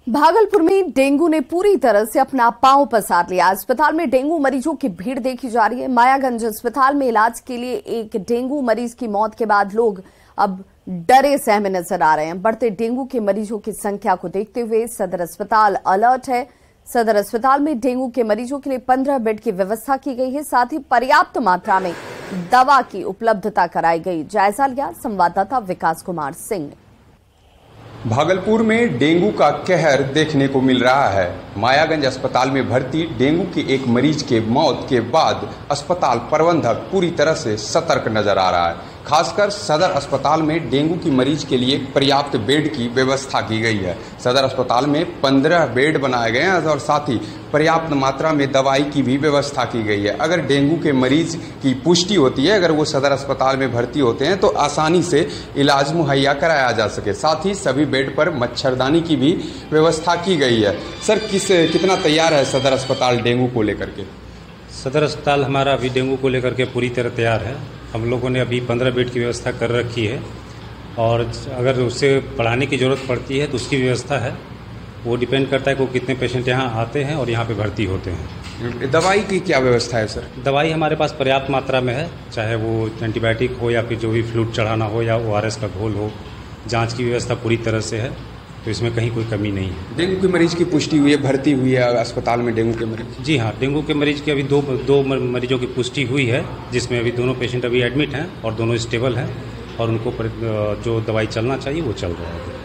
भागलपुर में डेंगू ने पूरी तरह से अपना पांव पसार लिया। अस्पताल में डेंगू मरीजों की भीड़ देखी जा रही है। मायागंज अस्पताल में इलाज के लिए एक डेंगू मरीज की मौत के बाद लोग अब डरे सहमे नजर आ रहे हैं। बढ़ते डेंगू के मरीजों की संख्या को देखते हुए सदर अस्पताल अलर्ट है। सदर अस्पताल में डेंगू के मरीजों के लिए 15 बेड की व्यवस्था की गई है। साथ ही पर्याप्त मात्रा में दवा की उपलब्धता कराई गई। जायजा लिया संवाददाता विकास कुमार सिंह ने। भागलपुर में डेंगू का कहर देखने को मिल रहा है। मायागंज अस्पताल में भर्ती डेंगू के एक मरीज के मौत के बाद अस्पताल प्रबंधक पूरी तरह से सतर्क नजर आ रहा है। खासकर सदर अस्पताल में डेंगू की मरीज के लिए पर्याप्त बेड की व्यवस्था की गई है। सदर अस्पताल में 15 बेड बनाए गए हैं और साथ ही पर्याप्त मात्रा में दवाई की भी व्यवस्था की गई है। अगर डेंगू के मरीज की पुष्टि होती है, अगर वो सदर अस्पताल में भर्ती होते हैं तो आसानी से इलाज मुहैया कराया जा सके। साथ ही सभी बेड पर मच्छरदानी की भी व्यवस्था की गई है। सर, कितना तैयार है सदर अस्पताल डेंगू को लेकर के? सदर अस्पताल हमारा अभी डेंगू को लेकर के पूरी तरह तैयार है। हम लोगों ने अभी 15 बेड की व्यवस्था कर रखी है और अगर उससे बढ़ाने की ज़रूरत पड़ती है तो उसकी व्यवस्था है। वो डिपेंड करता है कि कितने पेशेंट यहाँ आते हैं और यहाँ पे भर्ती होते हैं। दवाई की क्या व्यवस्था है सर? दवाई हमारे पास पर्याप्त मात्रा में है, चाहे वो एंटीबायोटिक हो या फिर जो भी फ्लूइड चढ़ाना हो या ORS का घोल हो। जाँच की व्यवस्था पूरी तरह से है, तो इसमें कहीं कोई कमी नहीं है। डेंगू के मरीज की पुष्टि हुई है, भर्ती हुई है अस्पताल में डेंगू के मरीज? जी हाँ, डेंगू के मरीज की अभी दो मरीजों की पुष्टि हुई है, जिसमें अभी दोनों पेशेंट अभी एडमिट हैं और दोनों स्टेबल हैं और उनको जो दवाई चलना चाहिए वो चल रहा है।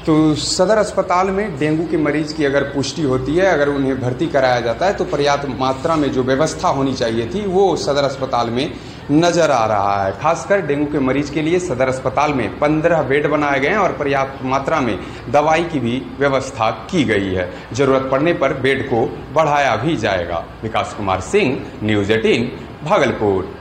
तो सदर अस्पताल में डेंगू के मरीज की अगर पुष्टि होती है, अगर उन्हें भर्ती कराया जाता है तो पर्याप्त मात्रा में जो व्यवस्था होनी चाहिए थी वो सदर अस्पताल में नजर आ रहा है। खासकर डेंगू के मरीज के लिए सदर अस्पताल में 15 बेड बनाए गए हैं और पर्याप्त मात्रा में दवाई की भी व्यवस्था की गई है। जरूरत पड़ने पर बेड को बढ़ाया भी जाएगा। विकास कुमार सिंह, न्यूज़ 18, भागलपुर।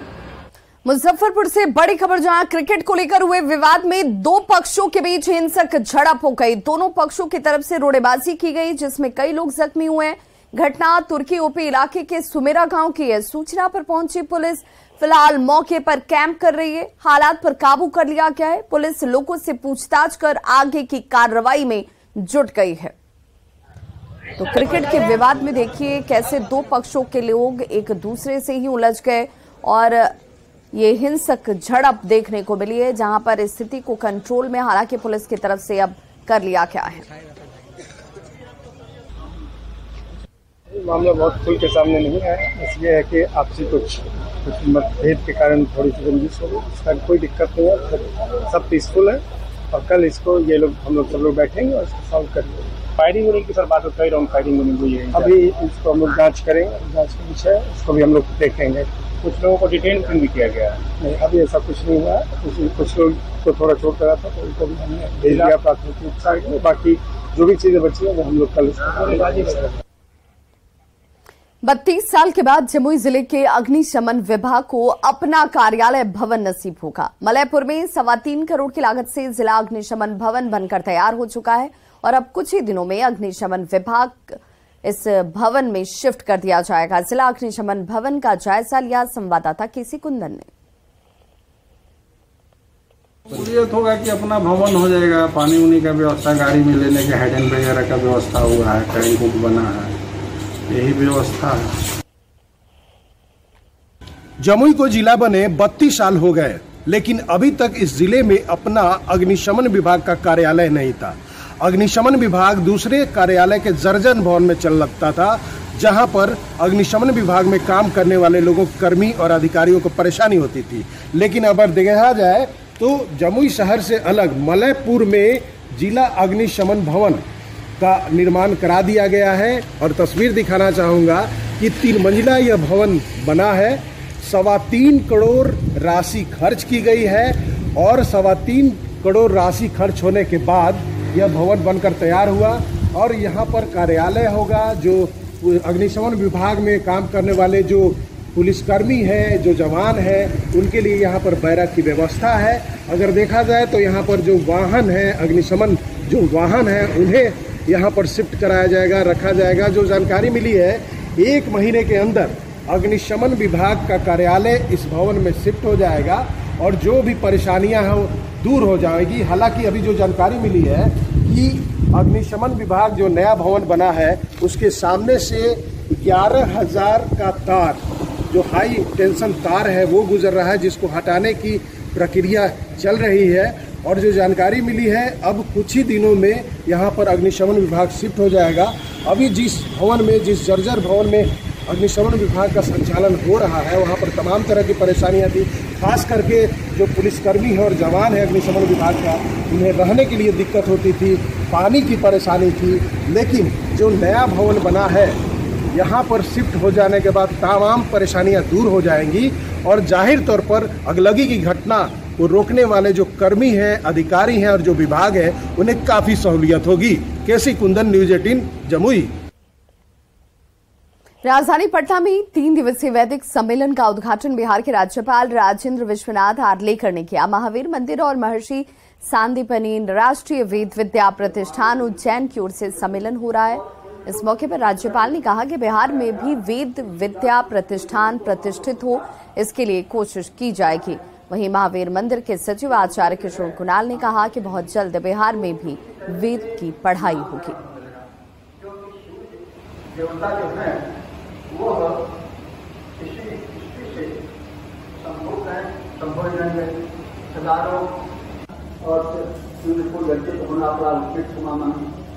मुजफ्फरपुर से बड़ी खबर, जहां क्रिकेट को लेकर हुए विवाद में दो पक्षों के बीच हिंसक झड़प हो गई। दोनों पक्षों की तरफ से रोड़ेबाजी की गई, जिसमें कई लोग जख्मी हुए हैं। घटना तुर्की ओपी इलाके के सुमेरा गांव की है। सूचना पर पहुंची पुलिस फिलहाल मौके पर कैंप कर रही है। हालात पर काबू कर लिया गया है। पुलिस लोगों से पूछताछ कर आगे की कार्रवाई में जुट गई है। तो क्रिकेट के विवाद में देखिए कैसे दो पक्षों के लोग एक दूसरे से ही उलझ गए और ये हिंसक झड़प देखने को मिली है, जहां पर स्थिति को कंट्रोल में हालांकि पुलिस की तरफ से अब कर लिया गया है। मामला बहुत खुल के सामने नहीं आया, इसलिए है कि आपसी कुछ मतभेद के कारण थोड़ी सी रंजिश हो गई। इसका कोई दिक्कत नहीं है, सब पीसफुल है और कल इसको ये लोग हम लोग सब लोग बैठेंगे और इसको सॉल्व करेंगे। फायरिंग होने की सर बात हो, कई राउंड फायरिंग होनी हुई है। अभी इसको हम लोग जाँच करेंगे, जाँच का विषय इसको भी हम लोग देखेंगे। कुछ लोगों को डिटेन भी किया गया है। नहीं, अभी ऐसा कुछ नहीं हुआ है। कुछ लोग को थोड़ा चोट लगा था तो उनको भी हमने भेज दिया प्राथमिक उपचार के लिए। बाकी जो भी चीजें बची है वो हम लोग कल 32 साल के बाद जमुई जिले के अग्निशमन विभाग को अपना कार्यालय भवन नसीब होगा। मलयपुर में 3.25 करोड़ की लागत से जिला अग्निशमन भवन बनकर तैयार हो चुका है और अब कुछ ही दिनों में अग्निशमन विभाग इस भवन में शिफ्ट कर दिया जाएगा। जिला अग्निशमन भवन का जायजा लिया संवाददाता केसी कुंदन ने। सहूलियत होगा कि अपना भवन हो जाएगा, पानी उनी का व्यवस्था, गाड़ी में लेने के हेडन वगैरह का व्यवस्था हुआ है, टैंक बुक बना है, यही व्यवस्था है। जमुई को जिला बने 32 साल हो गए, लेकिन अभी तक इस जिले में अपना अग्निशमन विभाग का कार्यालय नहीं था। अग्निशमन विभाग दूसरे कार्यालय के जर्जन भवन में चल लगता था, जहां पर अग्निशमन विभाग में काम करने वाले लोगों, कर्मी और अधिकारियों को परेशानी होती थी। लेकिन अगर देखा जाए तो जमुई शहर से अलग मलयपुर में जिला अग्निशमन भवन का निर्माण करा दिया गया है और तस्वीर दिखाना चाहूँगा कि 3 मंजिला यह भवन बना है। 3.25 करोड़ राशि खर्च की गई है और 3.25 करोड़ राशि खर्च होने के बाद यह भवन बनकर तैयार हुआ और यहाँ पर कार्यालय होगा। जो अग्निशमन विभाग में काम करने वाले जो पुलिसकर्मी हैं, जो जवान हैं, उनके लिए यहाँ पर बैरक की व्यवस्था है। अगर देखा जाए तो यहाँ पर जो वाहन है, अग्निशमन जो वाहन है, उन्हें यहाँ पर शिफ्ट कराया जाएगा, रखा जाएगा। जो जानकारी मिली है 1 महीने के अंदर अग्निशमन विभाग का कार्यालय इस भवन में शिफ्ट हो जाएगा और जो भी परेशानियां हैं दूर हो जाएगी। हालांकि अभी जो जानकारी मिली है कि अग्निशमन विभाग जो नया भवन बना है उसके सामने से 11,000 का तार, जो हाई टेंशन तार है, वो गुजर रहा है, जिसको हटाने की प्रक्रिया चल रही है। और जो जानकारी मिली है, अब कुछ ही दिनों में यहाँ पर अग्निशमन विभाग शिफ्ट हो जाएगा। अभी जिस भवन में, जिस जर्जर भवन में अग्निशमन विभाग का संचालन हो रहा है, वहाँ पर तमाम तरह की परेशानियाँ थी। खास करके जो पुलिसकर्मी है और जवान है अग्निशमन विभाग का, उन्हें रहने के लिए दिक्कत होती थी, पानी की परेशानी थी। लेकिन जो नया भवन बना है, यहाँ पर शिफ्ट हो जाने के बाद तमाम परेशानियाँ दूर हो जाएंगी और जाहिर तौर पर अगलगी की घटना को रोकने वाले जो कर्मी हैं, अधिकारी हैं और जो विभाग है, उन्हें काफ़ी सहूलियत होगी। केसी कुंदन, न्यूज़ 18, जमुई। राजधानी पटना में 3 दिवसीय वैदिक सम्मेलन का उद्घाटन बिहार के राज्यपाल राजेंद्र विश्वनाथ आर्लेकर ने किया। महावीर मंदिर और महर्षि सांदीपनि राष्ट्रीय वेद विद्या प्रतिष्ठान उज्जैन की ओर से सम्मेलन हो रहा है। इस मौके पर राज्यपाल ने कहा कि बिहार में भी वेद विद्या प्रतिष्ठान प्रतिष्ठित हो, इसके लिए कोशिश की जाएगी। वहीं महावीर मंदिर के सचिव आचार्य किशोर कुणाल ने कहा कि बहुत जल्द बिहार में भी वेद की पढ़ाई होगी। देवता जो है वो इसी से संभव है, संभव जाएंगे हजारों और सूर्य को लड़के होना अपना माना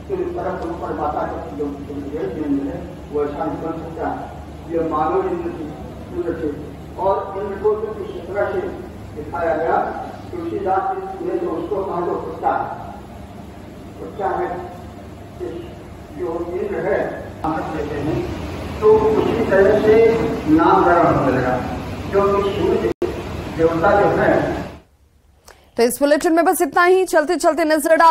तो इस तरह पर माता का जो है वो ऐसा नहीं बन सकता। ये मानव इंद्र थे और इंद्र को इस तरह से दिखाया गया। तुलसीदास ने जो उसको कहा जो बच्चा है जो इंद्र है लेते हैं, तो उसी तरह से नामकरण हो जाएगा जो सूर्य देवता जो है। तो इस बुलेटिन में बस इतना ही। चलते चलते नजर डाल